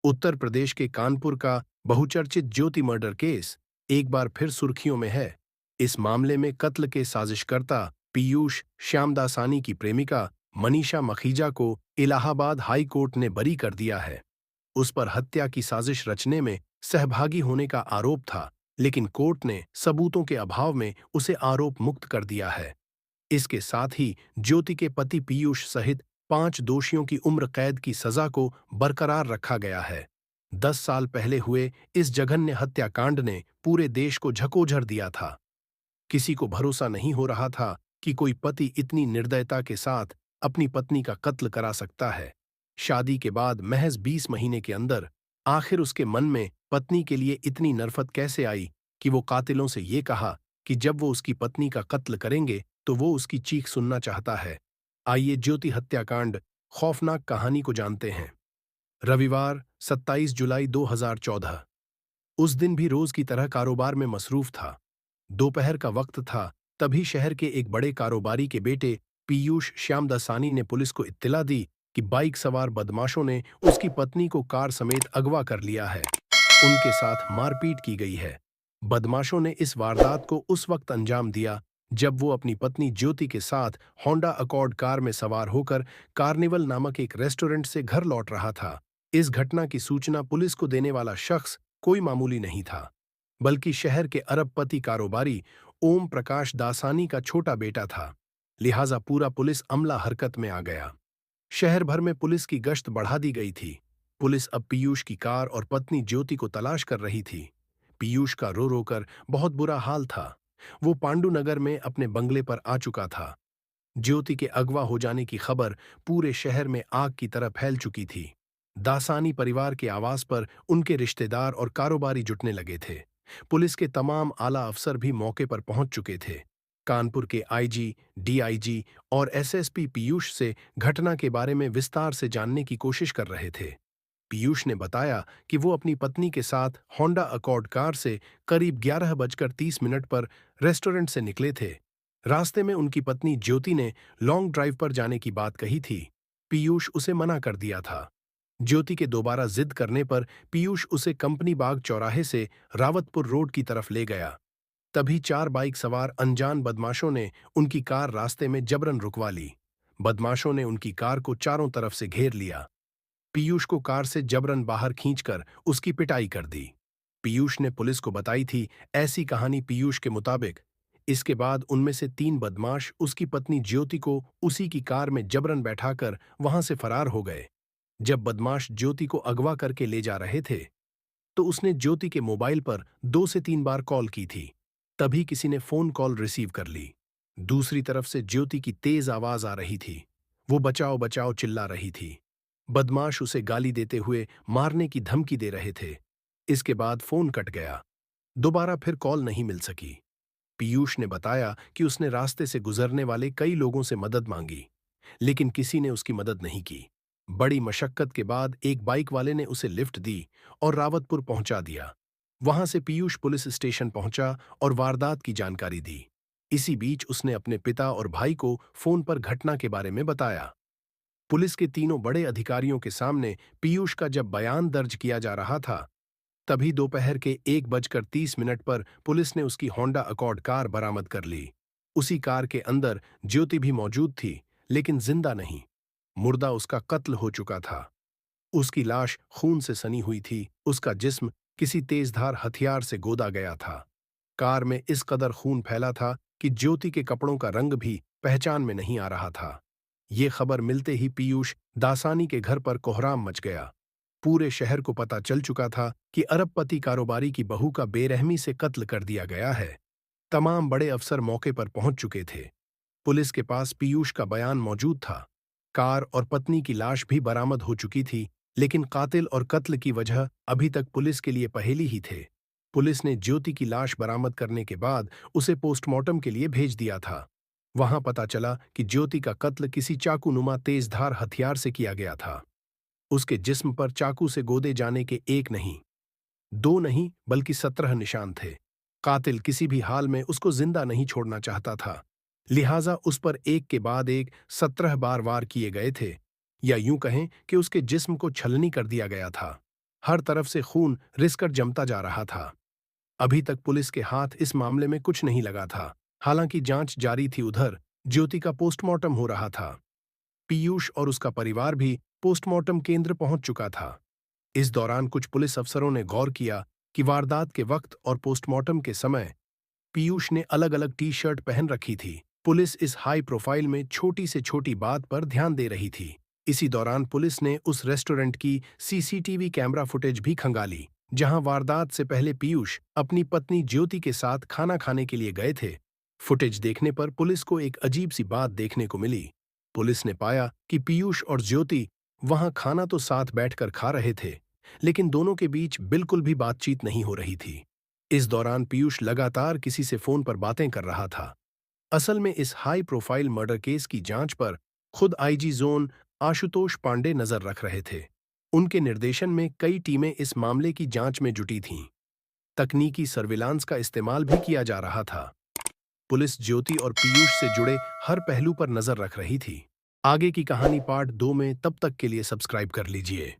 उत्तर प्रदेश के कानपुर का बहुचर्चित ज्योति मर्डर केस एक बार फिर सुर्खियों में है। इस मामले में कत्ल के साजिशकर्ता पीयूष श्यामदासानी की प्रेमिका मनीषा मखीजा को इलाहाबाद हाई कोर्ट ने बरी कर दिया है। उस पर हत्या की साजिश रचने में सहभागी होने का आरोप था, लेकिन कोर्ट ने सबूतों के अभाव में उसे आरोप मुक्त कर दिया है। इसके साथ ही ज्योति के पति पीयूष सहित 5 दोषियों की उम्र कैद की सजा को बरकरार रखा गया है। 10 साल पहले हुए इस जघन्य हत्याकांड ने पूरे देश को झकोझर दिया था। किसी को भरोसा नहीं हो रहा था कि कोई पति इतनी निर्दयता के साथ अपनी पत्नी का कत्ल करा सकता है। शादी के बाद महज 20 महीने के अंदर आखिर उसके मन में पत्नी के लिए इतनी नफरत कैसे आई कि वो कातिलों से ये कहा कि जब वो उसकी पत्नी का कत्ल करेंगे तो वो उसकी चीख सुनना चाहता है। आइए ज्योति हत्याकांड खौफनाक कहानी को जानते हैं। रविवार 27 जुलाई 2014। उस दिन भी रोज की तरह कारोबार में मसरूफ था। दोपहर का वक्त था, तभी शहर के एक बड़े कारोबारी के बेटे पीयूष श्यामदासानी ने पुलिस को इत्तला दी कि बाइक सवार बदमाशों ने उसकी पत्नी को कार समेत अगवा कर लिया है। उनके साथ मारपीट की गई है। बदमाशों ने इस वारदात को उस वक्त अंजाम दिया जब वो अपनी पत्नी ज्योति के साथ होंडा अकॉर्ड कार में सवार होकर कार्निवल नामक एक रेस्टोरेंट से घर लौट रहा था। इस घटना की सूचना पुलिस को देने वाला शख्स कोई मामूली नहीं था, बल्कि शहर के अरबपति कारोबारी ओम प्रकाश दासानी का छोटा बेटा था। लिहाजा पूरा पुलिस अमला हरकत में आ गया। शहर भर में पुलिस की गश्त बढ़ा दी गई थी। पुलिस अब पीयूष की कार और पत्नी ज्योति को तलाश कर रही थी। पीयूष का रो रो कर बहुत बुरा हाल था। वो पांडुनगर में अपने बंगले पर आ चुका था। ज्योति के अगवा हो जाने की खबर पूरे शहर में आग की तरह फैल चुकी थी। दासानी परिवार के आवास पर उनके रिश्तेदार और कारोबारी जुटने लगे थे। पुलिस के तमाम आला अफसर भी मौके पर पहुंच चुके थे। कानपुर के आईजी, डीआईजी और एसएसपी पीयूष से घटना के बारे में विस्तार से जानने की कोशिश कर रहे थे। पीयूष ने बताया कि वो अपनी पत्नी के साथ होंडा अकॉर्ड कार से करीब 11:30 पर रेस्टोरेंट से निकले थे। रास्ते में उनकी पत्नी ज्योति ने लॉन्ग ड्राइव पर जाने की बात कही थी। पीयूष उसे मना कर दिया था। ज्योति के दोबारा जिद करने पर पीयूष उसे कंपनी बाग चौराहे से रावतपुर रोड की तरफ ले गया। तभी 4 बाइक सवार अनजान बदमाशों ने उनकी कार रास्ते में जबरन रुकवा ली। बदमाशों ने उनकी कार को चारों तरफ से घेर लिया। पीयूष को कार से जबरन बाहर खींचकर उसकी पिटाई कर दी। पीयूष ने पुलिस को बताई थी ऐसी कहानी पीयूष के मुताबिक। इसके बाद उनमें से 3 बदमाश उसकी पत्नी ज्योति को उसी की कार में जबरन बैठाकर वहां से फरार हो गए। जब बदमाश ज्योति को अगवा करके ले जा रहे थे तो उसने ज्योति के मोबाइल पर 2 से 3 बार कॉल की थी। तभी किसी ने फोन कॉल रिसीव कर ली। दूसरी तरफ से ज्योति की तेज आवाज आ रही थी। वो बचाओ बचाओ चिल्ला रही थी। बदमाश उसे गाली देते हुए मारने की धमकी दे रहे थे। इसके बाद फोन कट गया। दोबारा फिर कॉल नहीं मिल सकी। पीयूष ने बताया कि उसने रास्ते से गुजरने वाले कई लोगों से मदद मांगी, लेकिन किसी ने उसकी मदद नहीं की। बड़ी मशक्कत के बाद एक बाइक वाले ने उसे लिफ्ट दी और रावतपुर पहुंचा दिया। वहां से पीयूष पुलिस स्टेशन पहुंचा और वारदात की जानकारी दी। इसी बीच उसने अपने पिता और भाई को फोन पर घटना के बारे में बताया। पुलिस के तीनों बड़े अधिकारियों के सामने पीयूष का जब बयान दर्ज किया जा रहा था, तभी दोपहर के 1:30 पर पुलिस ने उसकी होंडा अकॉर्ड कार बरामद कर ली। उसी कार के अंदर ज्योति भी मौजूद थी, लेकिन जिंदा नहीं। मुर्दा उसका कत्ल हो चुका था। उसकी लाश खून से सनी हुई थी। उसका जिस्म किसी तेजधार हथियार से गोदा गया था। कार में इस कदर खून फैला था कि ज्योति के कपड़ों का रंग भी पहचान में नहीं आ रहा था। ये खबर मिलते ही पीयूष दासानी के घर पर कोहराम मच गया। पूरे शहर को पता चल चुका था कि अरबपति कारोबारी की बहू का बेरहमी से कत्ल कर दिया गया है। तमाम बड़े अफसर मौके पर पहुंच चुके थे। पुलिस के पास पीयूष का बयान मौजूद था। कार और पत्नी की लाश भी बरामद हो चुकी थी, लेकिन कातिल और कत्ल की वजह अभी तक पुलिस के लिए पहेली ही थे। पुलिस ने ज्योति की लाश बरामद करने के बाद उसे पोस्टमार्टम के लिए भेज दिया था। वहां पता चला कि ज्योति का कत्ल किसी चाकूनुमा तेजधार हथियार से किया गया था। उसके जिस्म पर चाकू से गोदे जाने के 1 नहीं, 2 नहीं, बल्कि 17 निशान थे। कातिल किसी भी हाल में उसको जिंदा नहीं छोड़ना चाहता था। लिहाजा उस पर एक के बाद एक 17 बार वार किए गए थे, या यूं कहें कि उसके जिस्म को छलनी कर दिया गया था। हर तरफ से खून रिसकर जमता जा रहा था। अभी तक पुलिस के हाथ इस मामले में कुछ नहीं लगा था। हालांकि जांच जारी थी, उधर ज्योति का पोस्टमार्टम हो रहा था। पीयूष और उसका परिवार भी पोस्टमार्टम केंद्र पहुंच चुका था। इस दौरान कुछ पुलिस अफसरों ने गौर किया कि वारदात के वक्त और पोस्टमार्टम के समय पीयूष ने अलग अलग टी शर्ट पहन रखी थी। पुलिस इस हाई प्रोफाइल में छोटी से छोटी बात पर ध्यान दे रही थी। इसी दौरान पुलिस ने उस रेस्टोरेंट की सीसीटीवी कैमरा फुटेज भी खंगाली, जहां वारदात से पहले पीयूष अपनी पत्नी ज्योति के साथ खाना खाने के लिए गए थे। फुटेज देखने पर पुलिस को एक अजीब सी बात देखने को मिली। पुलिस ने पाया कि पीयूष और ज्योति वहां खाना तो साथ बैठकर खा रहे थे, लेकिन दोनों के बीच बिल्कुल भी बातचीत नहीं हो रही थी। इस दौरान पीयूष लगातार किसी से फोन पर बातें कर रहा था। असल में इस हाई प्रोफाइल मर्डर केस की जांच पर खुद आईजी जोन आशुतोष पांडे नजर रख रहे थे। उनके निर्देशन में कई टीमें इस मामले की जांच में जुटी थीं। तकनीकी सर्विलांस का इस्तेमाल भी किया जा रहा था। पुलिस ज्योति और पीयूष से जुड़े हर पहलू पर नजर रख रही थी। आगे की कहानी पार्ट 2 में, तब तक के लिए सब्सक्राइब कर लीजिए।